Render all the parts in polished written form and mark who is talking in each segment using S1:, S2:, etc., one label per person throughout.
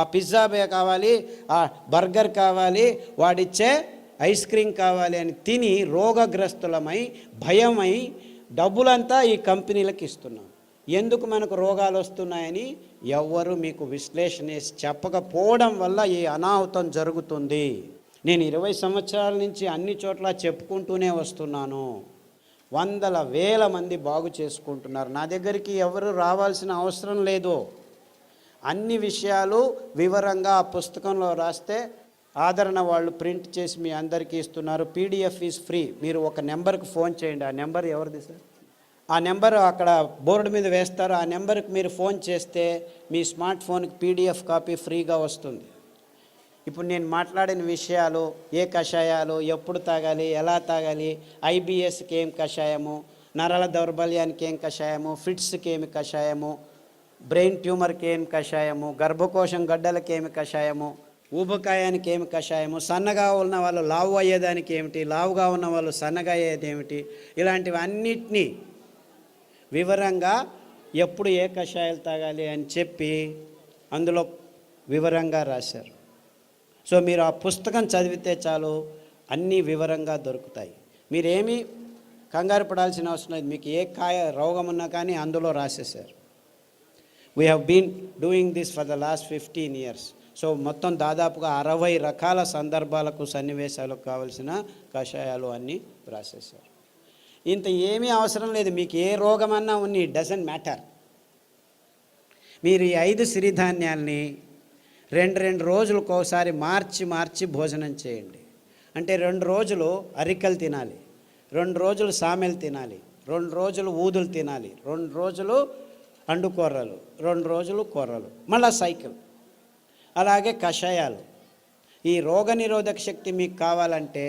S1: ఆ పిజ్జా కావాలి, ఆ బర్గర్ కావాలి, వాడిచ్చే ఐస్ క్రీమ్ కావాలి అని తిని రోగగ్రస్తులమై భయమై డబ్బులంతా ఈ కంపెనీలకు ఇస్తున్నాం. ఎందుకు మనకు రోగాలు వస్తున్నాయని ఎవ్వరు మీకు విశ్లేషణ చేసి చెప్పకపోవడం వల్ల ఈ అనాహుతం జరుగుతుంది. నేను 20 సంవత్సరాల నుంచి అన్ని చోట్ల చెప్పుకుంటూనే వస్తున్నాను. వందల వేల మంది బాగు చేసుకుంటున్నారు. నా దగ్గరికి ఎవరు రావాల్సిన అవసరం లేదు. అన్ని విషయాలు వివరంగా ఆ పుస్తకంలో రాస్తే ఆదరణ వాళ్ళు ప్రింట్ చేసి మీ అందరికీ ఇస్తున్నారు. PDF is free. మీరు ఒక నెంబర్కి ఫోన్ చేయండి. ఆ నెంబర్ ఎవరిది సార్? ఆ నెంబర్ అక్కడ బోర్డు మీద వేస్తారు. ఆ నెంబర్కి మీరు ఫోన్ చేస్తే మీ స్మార్ట్ ఫోన్కి పీడిఎఫ్ కాపీ ఫ్రీగా వస్తుంది. ఇప్పుడు నేను మాట్లాడిన విషయాలు, ఏ కషాయాలు ఎప్పుడు తాగాలి, ఎలా తాగాలి, ఐబిఎస్కి ఏం కషాయము, నరాల దౌర్బల్యానికి ఏం కషాయము, ఫిట్స్కి ఏమి కషాయము, బ్రెయిన్ ట్యూమర్కి ఏమి కషాయము, గర్భకోశం గడ్డలకి ఏమి కషాయము, ఊబకాయానికి ఏమి కషాయము, సన్నగా ఉన్న వాళ్ళు లావు అయ్యేదానికి ఏమిటి, లావుగా ఉన్న వాళ్ళు సన్నగా అయ్యేది ఏమిటి, ఇలాంటివి అన్నిటినీ వివరంగా ఎప్పుడు ఏ కషాయాలు తాగాలి అని చెప్పి అందులో వివరంగా రాశారు. సో మీరు ఆ పుస్తకం చదివితే చాలు, అన్నీ వివరంగా దొరుకుతాయి. మీరేమీ కంగారు పడాల్సిన అవసరం లేదు. మీకు ఏ రోగం ఉన్నా కానీ అందులో రాసేశారు. We have been doing this for the last 15 years. So మొత్తం దాదాపుగా 60 రకాల సందర్భాలకు, సన్నివేశాలకు కావలసిన కషాయాలు అన్నీ రాసేశారు. ఇంత ఏమీ అవసరం లేదు. మీకు ఏ రోగమన్నా ఉన్ని, డజంట్ మ్యాటర్. మీరు ఈ 5 సిరిధాన్యాల్ని 2 రోజులకు ఒకసారి మార్చి భోజనం చేయండి. అంటే 2 రోజులు అరికలు తినాలి, 2 రోజులు సామెలు తినాలి, 2 రోజులు ఊదులు తినాలి, 2 రోజులు అండుకూరలు, 2 రోజులు కూరలు, మళ్ళా సైకిల్. అలాగే కషాయాలు. ఈ రోగనిరోధక శక్తి మీకు కావాలంటే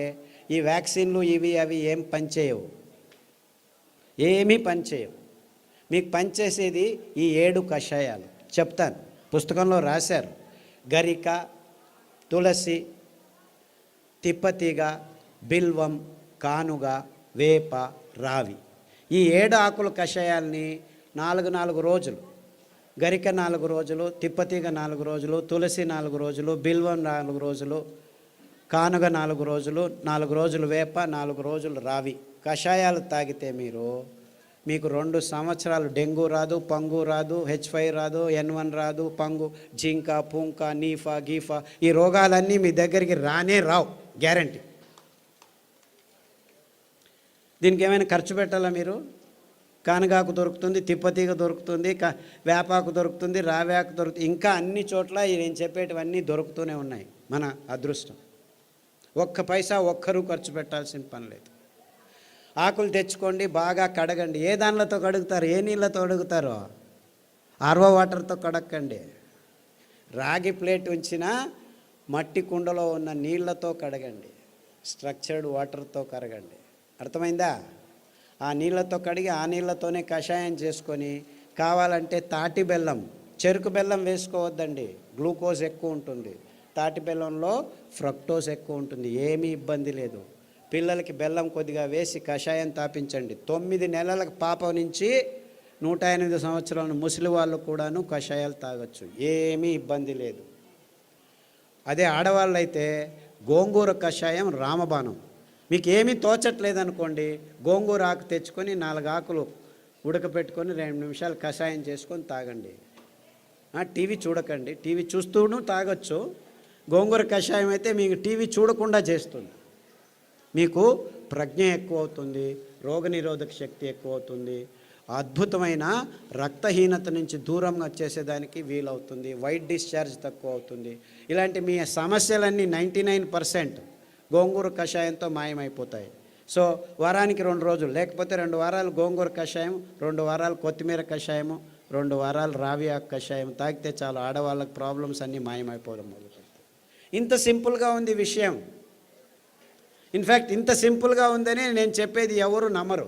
S1: ఈ వ్యాక్సిన్లు ఇవి అవి ఏం పనిచేయవు, ఏమీ పనిచేయవు. మీకు పనిచేసేది ఈ 7 కషాయాలు. చెప్తాను, పుస్తకంలో రాశారు. గరిక, తులసి, తిప్పతీగ, బిల్వం, కానుగ, వేప, రావి. ఈ 7 ఆకుల కషాయాల్ని 4 రోజులు, గరిక 4 రోజులు, తిప్పతీగ 4 రోజులు, తులసి 4 రోజులు, బిల్వం 4 రోజులు, కానుగ 4 రోజులు, 4 రోజులు వేప, 4 రోజులు రావి కషాయాలు తాగితే మీకు 2 సంవత్సరాలు డెంగ్యూ రాదు, పంగు రాదు, H5 రాదు, N1 రాదు, పంగు, జింక, పుంక, నీఫా, గీఫా, ఈ రోగాలన్నీ మీ దగ్గరికి రానే రావు, గ్యారంటీ. దీనికి ఏమైనా ఖర్చు పెట్టాలా మీరు? కానగాకు దొరుకుతుంది, తిప్పతీగ దొరుకుతుంది, వేపాకు దొరుకుతుంది, రావేకు దొరుకుతుంది, ఇంకా అన్ని చోట్ల నేను చెప్పేటివన్నీ దొరుకుతూనే ఉన్నాయి. మన అదృష్టం. ఒక్క పైసా ఒక్కరూ ఖర్చు పెట్టాల్సిన పని లేదు. ఆకులు తెచ్చుకోండి, బాగా కడగండి. ఏ దానిలతో కడుగుతారు? ఏ నీళ్ళతో కడుగుతారో? ఆర్వో వాటర్తో కడక్కండి. రాగి ప్లేట్ ఉంచిన మట్టి కుండలో ఉన్న నీళ్లతో కడగండి. స్ట్రక్చర్డ్ వాటర్తో కడగండి. అర్థమైందా? ఆ నీళ్ళతో కడిగి ఆ నీళ్ళతోనే కషాయం చేసుకొని, కావాలంటే తాటి బెల్లం, చెరుకు బెల్లం వేసుకోవద్దండి, గ్లూకోజ్ ఎక్కువ ఉంటుంది. తాటి బెల్లంలో ఫ్రక్టోజ్ ఎక్కువ ఉంటుంది. ఏమీ ఇబ్బంది లేదు. పిల్లలకి బెల్లం కొద్దిగా వేసి కషాయం తాపించండి. 9 నెలల పాప నుంచి 108 సంవత్సరాల ముసలి వాళ్ళు కూడాను కషాయాలు తాగొచ్చు, ఏమీ ఇబ్బంది లేదు. అదే ఆడవాళ్ళు అయితే గోంగూర కషాయం రామబాణం. మీకు ఏమీ తోచట్లేదనుకోండి, గోంగూర ఆకు తెచ్చుకొని 4 ఆకులు ఉడకపెట్టుకొని 2 నిమిషాలు కషాయం చేసుకొని తాగండి. టీవీ చూడకండి, టీవీ చూస్తూను తాగొచ్చు. గోంగూర కషాయం అయితే మీకు టీవీ చూడకుండా చేస్తుంది. మీకు ప్రజ్ఞ ఎక్కువ అవుతుంది, రోగనిరోధక శక్తి ఎక్కువ అవుతుంది, అద్భుతమైన రక్తహీనత నుంచి దూరంగా చేసేదానికి వీలవుతుంది, వైట్ డిశ్చార్జ్ తక్కువ అవుతుంది. ఇలాంటి మీ సమస్యలన్నీ 99% గోంగూర కషాయంతో మాయమైపోతాయి. సో వారానికి 2 రోజులు, లేకపోతే 2 వారాలు గోంగూర కషాయం, 2 వారాలు కొత్తిమీర కషాయము, 2 వారాలు రావి ఆకు కషాయం తాగితే చాలు, ఆడవాళ్ళకి ప్రాబ్లమ్స్ అన్నీ మాయమైపోవడం మొదలుపెడతాయి. ఇంత సింపుల్గా ఉంది విషయం. ఇన్ఫ్యాక్ట్ ఇంత సింపుల్గా ఉందని నేను చెప్పేది ఎవరు నమ్మరు.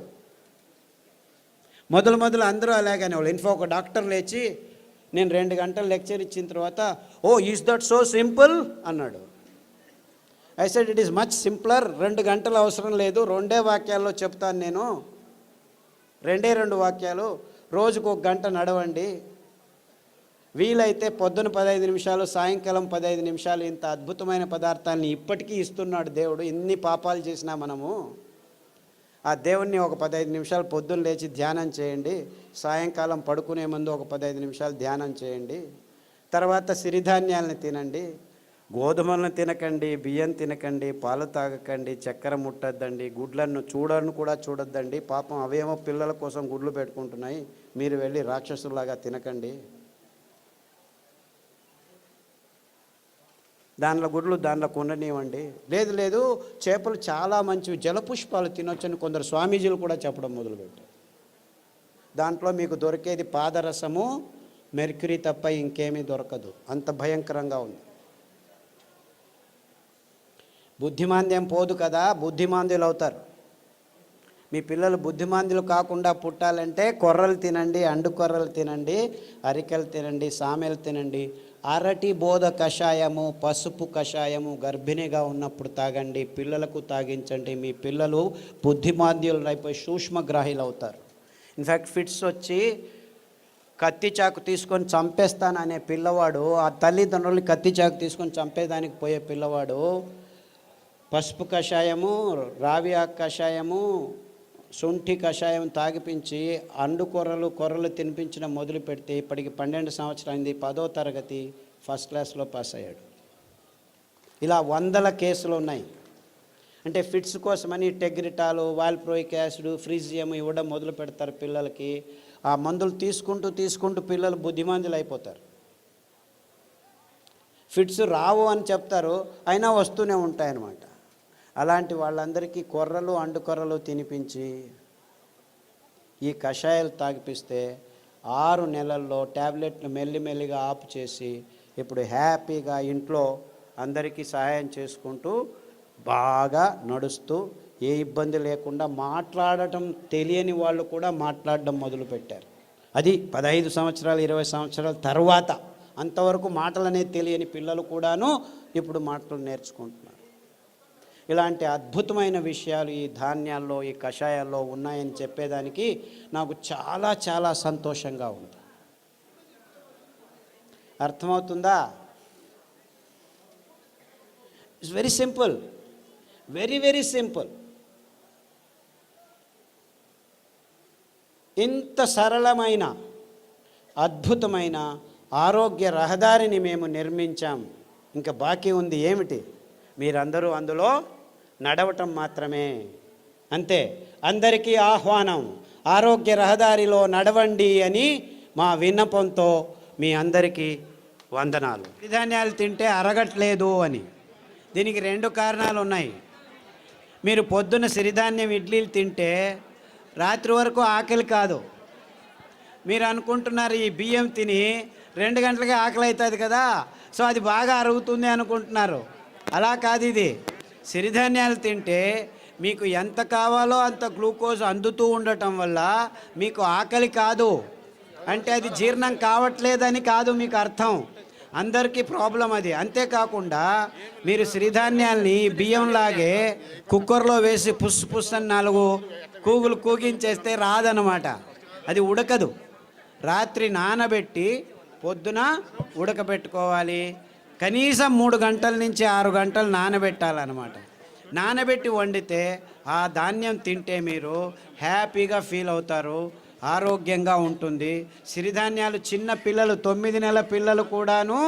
S1: మొదలు అందరూ అలాగనే వాళ్ళు. ఒక డాక్టర్ లేచి నేను 2 గంటలు లెక్చర్ ఇచ్చిన తర్వాత, ఓ ఈజ్ దట్ సో సింపుల్ అన్నాడు. I said it is much simpler. 2 గంటలు అవసరం లేదు, 2 వాక్యాల్లో చెప్తాను నేను. 2 వాక్యాలు. రోజుకు 1 గంట నడవండి, వీలైతే పొద్దున 15 నిమిషాలు, సాయంకాలం 15 నిమిషాలు ఇంత అద్భుతమైన పదార్థాలని ఇప్పటికీ ఇస్తున్నాడు దేవుడు. ఇన్ని పాపాలు చేసినా మనము ఆ దేవుణ్ణి ఒక 15 నిమిషాలు పొద్దున్న లేచి ధ్యానం చేయండి, సాయంకాలం పడుకునే ముందు ఒక 15 నిమిషాలు ధ్యానం చేయండి. తర్వాత సిరిధాన్యాలను తినండి, గోధుమలను తినకండి, బియ్యం తినకండి, పాలు తాగకండి, చక్కెర ముట్టద్దండి, గుడ్లను కూడా చూడొద్దండి. పాపం అవేమో పిల్లల కోసం గుడ్లు పెట్టుకుంటున్నాయి, మీరు వెళ్ళి రాక్షసులాగా తినకండి. దానిలో గుడ్లు దానిలో కొననివ్వండి. లేదు చేపలు చాలా మంచివి, జలపుష్పాలు తినొచ్చని కొందరు స్వామీజీలు కూడా చెప్పడం మొదలుపెట్టారు. దాంట్లో మీకు దొరికేది పాదరసము, మెర్క్యూరీ తప్ప ఇంకేమీ దొరకదు. అంత భయంకరంగా ఉంది. బుద్ధిమాంద్యం పోదు కదా, బుద్ధిమాంద్యులు అవుతారు. మీ పిల్లలు బుద్ధిమాంద్యులు కాకుండా పుట్టాలంటే కొర్రలు తినండి, అండు కొర్రలు తినండి, అరికెలు తినండి, సామెలు తినండి, అరటి బోధ కషాయము, పసుపు కషాయము గర్భిణిగా ఉన్నప్పుడు తాగండి, పిల్లలకు తాగించండి. మీ పిల్లలు బుద్ధిమాంద్యులు అయిపోయి సూక్ష్మగ్రాహీలు అవుతారు. ఇన్ఫ్యాక్ట్ ఫిట్స్ వచ్చి కత్తి చాకు తీసుకొని చంపేస్తాననే పిల్లవాడు, ఆ తల్లిదండ్రులు కత్తి చాకు తీసుకొని చంపేదానికి పోయే పిల్లవాడు పసుపు కషాయము, రావి ఆకు కషాయము, శొంఠి కషాయం తాగిపించి అండు కొర్రలు తినిపించడం మొదలు పెడితే ఇప్పటికి 12 సంవత్సరాలైంది, 10వ తరగతి ఫస్ట్ క్లాస్లో పాస్ అయ్యాడు. ఇలా 100 కేసులు ఉన్నాయి. అంటే ఫిట్స్ కోసమని టెగ్రిటాలు, వాల్ప్రోయిక్ యాసిడ్, ఫ్రీజియం ఇవ్వడం మొదలు పెడతారు పిల్లలకి. ఆ మందులు తీసుకుంటూ పిల్లలు బుద్ధిమాంద్యులు అయిపోతారు. ఫిట్స్ రావు అని చెప్తారు, అయినా వస్తూనే ఉంటాయన్నమాట. అలాంటి వాళ్ళందరికీ కొర్రలు, అండు కొర్రలు తినిపించి ఈ కషాయాలు తాగిపిస్తే 6 నెలల్లో ట్యాబ్లెట్లు మెల్లిమెల్లిగా ఆపు చేసి ఇప్పుడు హ్యాపీగా ఇంట్లో అందరికీ సహాయం చేసుకుంటూ బాగా నడుస్తూ ఏ ఇబ్బంది లేకుండా మాట్లాడటం తెలియని వాళ్ళు కూడా మాట్లాడడం మొదలుపెట్టారు. అది 15 సంవత్సరాలు 20 సంవత్సరాల తర్వాత. అంతవరకు మాటలనేది తెలియని పిల్లలు కూడాను ఇప్పుడు మాటలు నేర్చుకుంటున్నారు. ఇలాంటి అద్భుతమైన విషయాలు ఈ ధాన్యాల్లో, ఈ కషాయాల్లో ఉన్నాయని చెప్పేదానికి నాకు చాలా చాలా సంతోషంగా ఉంది. అర్థమవుతుందా? It's very simple, very simple. ఇంత సరళమైన అద్భుతమైన ఆరోగ్య రహదారిని మేము నిర్మించాం. ఇంకా బాకీ ఉంది ఏమిటి? మీరందరూ అందులో నడవటం మాత్రమే. అంతే. అందరికీ ఆహ్వానం, ఆరోగ్య రహదారిలో నడవండి అని మా విన్నపంతో మీ అందరికీ వందనాలు. సిరిధాన్యాలు తింటే అరగట్లేదు అని దీనికి 2 కారణాలు ఉన్నాయి. మీరు పొద్దున్న సిరిధాన్యం ఇడ్లీలు తింటే రాత్రి వరకు ఆకలి కాదు. మీరు అనుకుంటున్నారు ఈ బియ్యం తిని 2 గంటలకే ఆకలి అవుతుంది కదా, సో అది బాగా అరుగుతుంది అనుకుంటున్నారు. అలా కాదు. ఇది సిరిధాన్యాలు తింటే మీకు ఎంత కావాలో అంత గ్లూకోజ్ అందుతూ ఉండటం వల్ల మీకు ఆకలి కాదు. అంటే అది జీర్ణం కావట్లేదని కాదు మీకు అర్థం. అందరికీ ప్రాబ్లం అది. అంతేకాకుండా మీరు సిరిధాన్యాల్ని బియ్యంలాగే కుక్కర్లో వేసి పుస్ అని 4 కూగులు కూగించేస్తే రాదనమాట, అది ఉడకదు. రాత్రి నానబెట్టి పొద్దున ఉడకబెట్టుకోవాలి. కనీసం 3 గంటల నుంచి 6 గంటలు నానబెట్టాలన్నమాట. నానబెట్టి వండితే ఆ ధాన్యం తింటే మీరు హ్యాపీగా ఫీల్ అవుతారు, ఆరోగ్యంగా ఉంటుంది. సిరిధాన్యాలు చిన్న పిల్లలు, 9 నెలల పిల్లలు కూడాను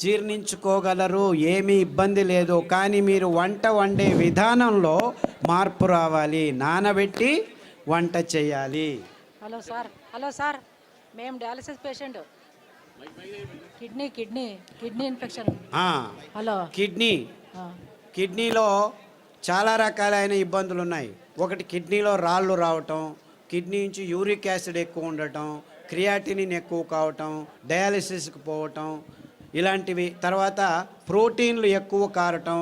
S1: జీర్ణించుకోగలరు, ఏమీ ఇబ్బంది లేదు. కానీ మీరు వంట వండే విధానంలో మార్పు రావాలి, నానబెట్టి వంట చేయాలి.
S2: హలో సార్, మేము dialysis patient, kidney infection.
S1: Hello, కిడ్నీలో చాలా రకాలైన ఇబ్బందులు ఉన్నాయి. ఒకటి కిడ్నీలో రాళ్ళు రావటం, కిడ్నీ నుంచి యూరిక్ యాసిడ్ ఎక్కువ ఉండటం, క్రియాటినిన్ ఎక్కువ కావటం, డయాలసిస్కి పోవటం ఇలాంటివి. తర్వాత ప్రోటీన్లు ఎక్కువ కారటం,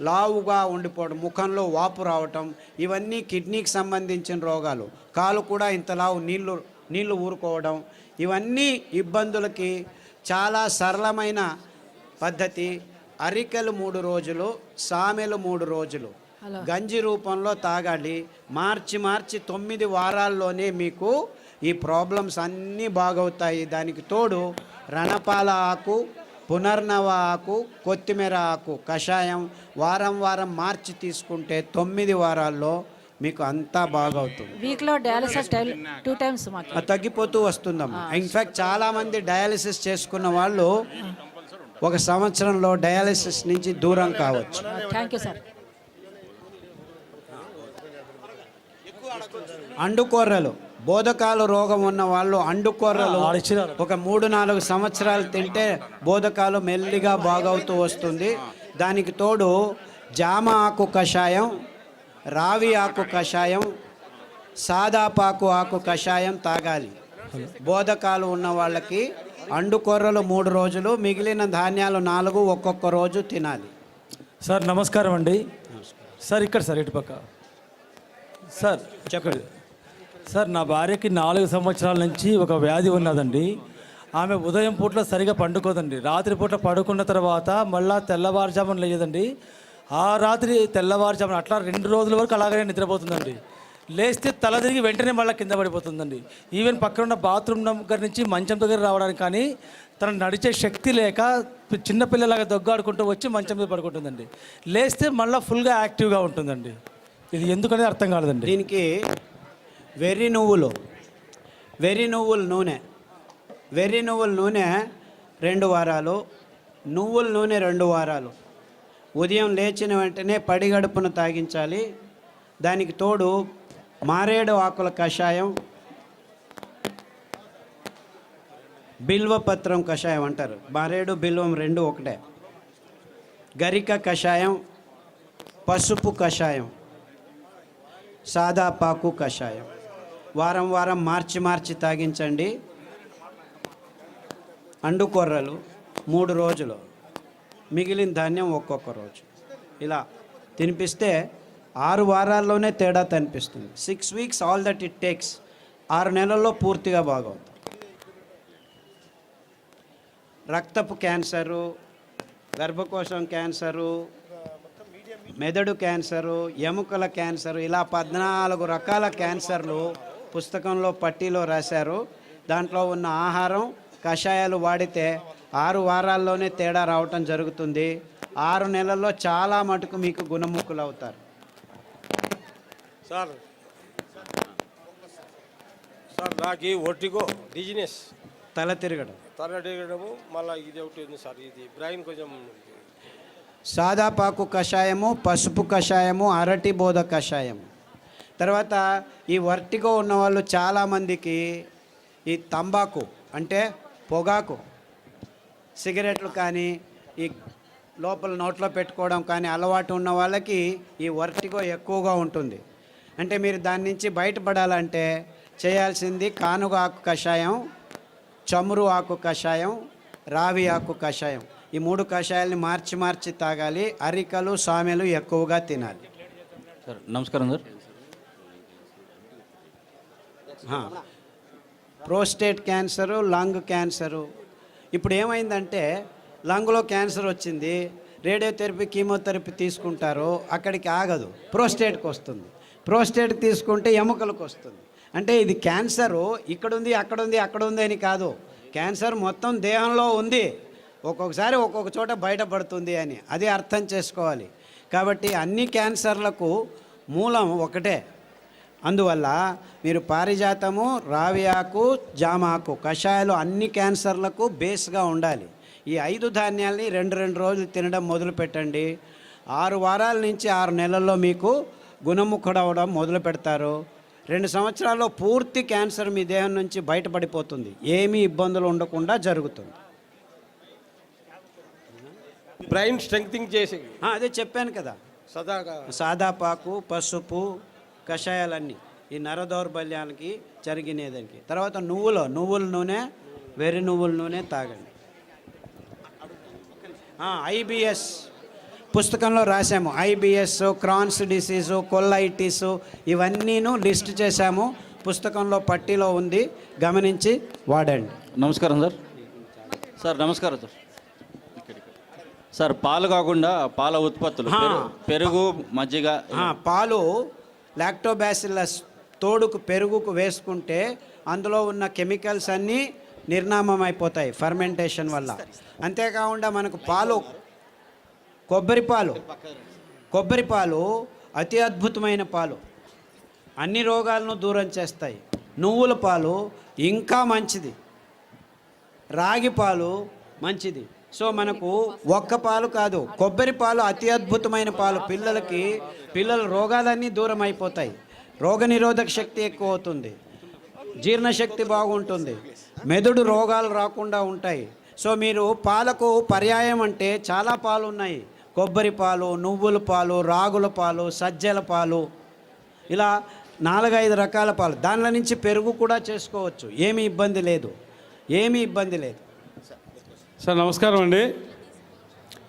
S1: లావుగా ఉండిపోవడం, ముఖంలో వాపు రావటం, ఇవన్నీ కిడ్నీకి సంబంధించిన రోగాలు. కాలు కూడా ఇంత లావు నీళ్లు ఊరుకోవడం, ఇవన్నీ ఇబ్బందులకి చాలా సరళమైన పద్ధతి. అరికెలు 3 రోజులు, సామెలు 3 రోజులు గంజి రూపంలో తాగాలి. మార్చి 9 వారాల్లోనే మీకు ఈ ప్రాబ్లమ్స్ అన్నీ బాగవుతాయి. దానికి తోడు రణపాల ఆకు, పునర్నవ ఆకు, కొత్తిమీర ఆకు కషాయం వారం వారం మార్చి తీసుకుంటే 9 వారాల్లో మీకు అంతా బాగవుతుంది.
S2: వీక్లో డయాలసిస్ 2 టైమ్స్ మాకు.
S1: అది తగ్గిపోతూ వస్తుందమ్మా. ఇన్ఫ్యాక్ట్ చాలామంది డయాలసిస్ చేసుకున్న వాళ్ళు 1 సంవత్సరంలో డయాలసిస్ నుంచి దూరం కావచ్చు.
S2: Thank you sir.
S1: అండుకొర్రలు, బోధకాలు రోగం ఉన్న వాళ్ళు అండుకొర్రలు ఒక 3-4 సంవత్సరాలు తింటే బోధకాలు మెల్లిగా బాగవుతూ వస్తుంది. దానికి తోడు జామ ఆకు కషాయం, రావి ఆకు కషాయం, సాదాపాకు ఆకు కషాయం తాగాలి. బోధకాలు ఉన్న వాళ్ళకి అండుకొర్రలు 3 రోజులు, మిగిలిన ధాన్యాలు 4 ఒక్కొక్క రోజు తినాలి.
S3: సార్ నమస్కారం అండి. సార్ ఇక్కడ సార్ ఇటుపక్క సార్
S1: చెప్పండి.
S3: సార్ నా భార్యకి 4 సంవత్సరాల నుంచి ఒక వ్యాధి ఉన్నదండి. ఆమె ఉదయం పూట్ల సరిగా పండుకోదండి. రాత్రి పూట పడుకున్న తర్వాత మళ్ళా తెల్లవారుజామున లేదండి. ఆ రాత్రి తెల్లవారుజామున అట్లా 2 రోజుల వరకు అలాగనే నిద్రపోతుందండి. లేస్తే తల తిరిగి వెంటనే మళ్ళీ కింద పడిపోతుందండి. ఈవెన్ పక్కన ఉన్న బాత్రూమ్ దగ్గర నుంచి మంచం దగ్గర రావడానికి కానీ తన నడిచే శక్తి లేక చిన్నపిల్లలాగా దొగ్గాడుకుంటూ వచ్చి మంచం మీద పడుకుంటుందండి. లేస్తే మళ్ళీ ఫుల్గా యాక్టివ్గా ఉంటుందండి. ఇది ఎందుకనేది అర్థం కాలేదండి.
S1: దీనికి వెర్రి నువ్వుల నూనె 2 వారాలు, నువ్వుల నూనె 2 వారాలు, ఉదయం లేచిన వెంటనే పడిగడుపున తాగించాలి. దానికి తోడు మారేడు ఆకుల కషాయం, బిల్వపత్రం కషాయం అంటారు. మారేడు బిల్వం 2 ఒకటే. గరిక కషాయం, పసుపు కషాయం, సాదాపాకు కషాయం వారం వారం మార్చి తాగించండి. అండుకొర్రలు 3 రోజులు, మిగిలిన ధాన్యం ఒక్కొక్క రోజు. ఇలా తినిపిస్తే 6 వారాల్లోనే తేడా కనిపిస్తుంది. 6 weeks all that it takes. 6 నెలల్లో పూర్తిగా బాగవుతుంది. రక్తపు క్యాన్సరు, గర్భకోశం క్యాన్సరు, మెదడు క్యాన్సరు, ఎముకల క్యాన్సరు, ఇలా 14 రకాల క్యాన్సర్లు పుస్తకంలో పట్టీలో రాశారు. దాంట్లో ఉన్న ఆహారం, కషాయాలు వాడితే 6 వారాల్లోనే తేడా రావటం జరుగుతుంది. 6 నెలల్లో చాలా మటుకు మీకు గుణముఖులు అవుతారు.
S4: సార్ నాకు ఒట్టిగో డిజినెస్,
S1: తల తిరగడం,
S4: మళ్ళీ ఇది ఒకటి ఉంది సార్. ఇది బ్రెయిన్ కొంచెం.
S1: సాదాపాకు కషాయము, పసుపు కషాయము, అరటి బోధ కషాయము. తర్వాత ఈ వర్టిగో ఉన్నవాళ్ళు చాలామందికి ఈ తంబాకు అంటే పొగాకు, సిగరెట్లు కానీ ఈ లోపల నోట్లో పెట్టుకోవడం కానీ అలవాటు ఉన్న వాళ్ళకి ఈ వర్టిగో ఎక్కువగా ఉంటుంది. అంటే మీరు దాని నుంచి బయటపడాలంటే చేయాల్సింది కానుగ ఆకు కషాయం, చమురు ఆకు కషాయం, రావి ఆకు కషాయం. ఈ 3 కషాయాలని మార్చి తాగాలి. అరికలు, సామెలు ఎక్కువగా తినాలి.
S5: సార్ నమస్కారం sir.
S1: Prostate cancer, lung cancer. ఇప్పుడు ఏమైందంటే లంగ్లో క్యాన్సర్ వచ్చింది, రేడియోథెరపీ, కీమోథెరపీ తీసుకుంటారు, అక్కడికి ఆగదు, ప్రోస్టేట్కి వస్తుంది. ప్రోస్టేట్ తీసుకుంటే ఎముకలకు వస్తుంది. అంటే ఇది క్యాన్సరు ఇక్కడుంది, అక్కడుంది అని కాదు. క్యాన్సర్ మొత్తం దేహంలో ఉంది, ఒక్కొక్కసారి ఒక్కొక్క చోట బయటపడుతుంది అని అది అర్థం చేసుకోవాలి. కాబట్టి అన్ని క్యాన్సర్లకు మూలం ఒకటే. అందువల్ల మీరు పారిజాతము, రావి ఆకు, జామ ఆకు కషాయాలు అన్ని క్యాన్సర్లకు బేస్గా ఉండాలి. ఈ 5 ధాన్యాల్ని 2 రోజులు తినడం మొదలు పెట్టండి. 6 వారాల నుంచి 6 నెలల్లో మీకు గుణముఖుడవడం మొదలు పెడతారు. 2 సంవత్సరాల్లో పూర్తి క్యాన్సర్ మీ దేహం నుంచి బయటపడిపోతుంది. ఏమీ ఇబ్బందులు ఉండకుండా జరుగుతుంది.
S4: బ్రెయిన్ స్ట్రెంగ్తింగ్ చేసి
S1: అదే చెప్పాను కదా, సాదాపాకు, పసుపు కషాయాలన్నీ ఈ నర దౌర్బల్యానికి జరిగినదానికి. తర్వాత నువ్వుల నూనె, వెర్రి నువ్వుల నూనె తాగండి. ఐబిఎస్ పుస్తకంలో రాసాము. ఐబిఎస్, క్రాన్స్ డిసీజు, కొల్లైటిస్ ఇవన్నీను లిస్ట్ చేశాము. పుస్తకంలో పట్టీలో ఉంది, గమనించి వాడండి.
S5: నమస్కారం సార్. సార్ నమస్కారం సార్. సార్ పాలు కాకుండా పాల ఉత్పత్తులు, పెరుగు, మజ్జిగ.
S1: పాలు లాక్టోబాసిల్లస్ తోడుకు పెరుగుకు వేసుకుంటే అందులో ఉన్న కెమికల్స్ అన్నీ నిర్నామం అయిపోతాయి ఫర్మెంటేషన్ వల్ల. అంతేకాకుండా మనకు పాలు, కొబ్బరి పాలు అతి అద్భుతమైన పాలు, అన్ని రోగాలను దూరం చేస్తాయి. నువ్వుల పాలు ఇంకా మంచిది, రాగి పాలు మంచిది. సో మనకు ఒక్క పాలు కాదు, కొబ్బరి పాలు అతి అద్భుతమైన పాలు. పిల్లల రోగాలన్నీ దూరం అయిపోతాయి, రోగనిరోధక శక్తి ఎక్కువ అవుతుంది, జీర్ణశక్తి బాగుంటుంది, మెదడు రోగాలు రాకుండా ఉంటాయి. సో మీరు పాలకు పర్యాయం అంటే చాలా పాలు ఉన్నాయి. కొబ్బరి పాలు, నువ్వుల పాలు, రాగుల పాలు, సజ్జల పాలు, ఇలా 4-5 రకాల పాలు. దానిలో నుంచి పెరుగు కూడా చేసుకోవచ్చు, ఏమీ ఇబ్బంది లేదు.
S6: సార్ నమస్కారం అండి,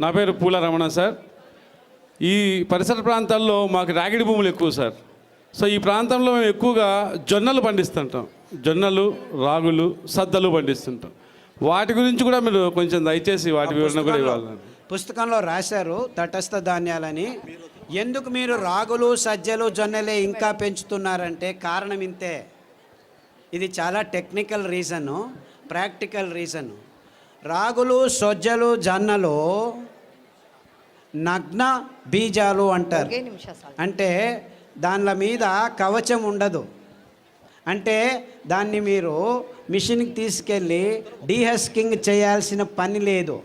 S6: నా పేరు పూల రమణ సార్. ఈ పరిసర ప్రాంతాల్లో మాకు రాగిడి భూములు ఎక్కువ సార్. సో ఈ ప్రాంతంలో మేము ఎక్కువగా జొన్నలు పండిస్తుంటాం, జొన్నలు, రాగులు, సద్దలు పండిస్తుంటాం. వాటి గురించి కూడా మీరు కొంచెం దయచేసి వాటి వివరణ కూడా ఇవ్వాలి.
S1: పుస్తకంలో రాశారు తటస్థ ధాన్యాలని. ఎందుకు మీరు రాగులు, సజ్జలు, జొన్నలే ఇంకా పెంచుతున్నారంటే కారణం ఇంతే. ఇది చాలా టెక్నికల్ రీజను, ప్రాక్టికల్ రీజను. రాగులు, సజ్జలు, జొన్నలు నగ్న బీజాలు అంటారు. అంటే దానిల మీద కవచం ఉండదు. అంటే దాన్ని మీరు మిషన్కి తీసుకెళ్ళి డీహస్కింగ్ చేయాల్సిన పని లేదు.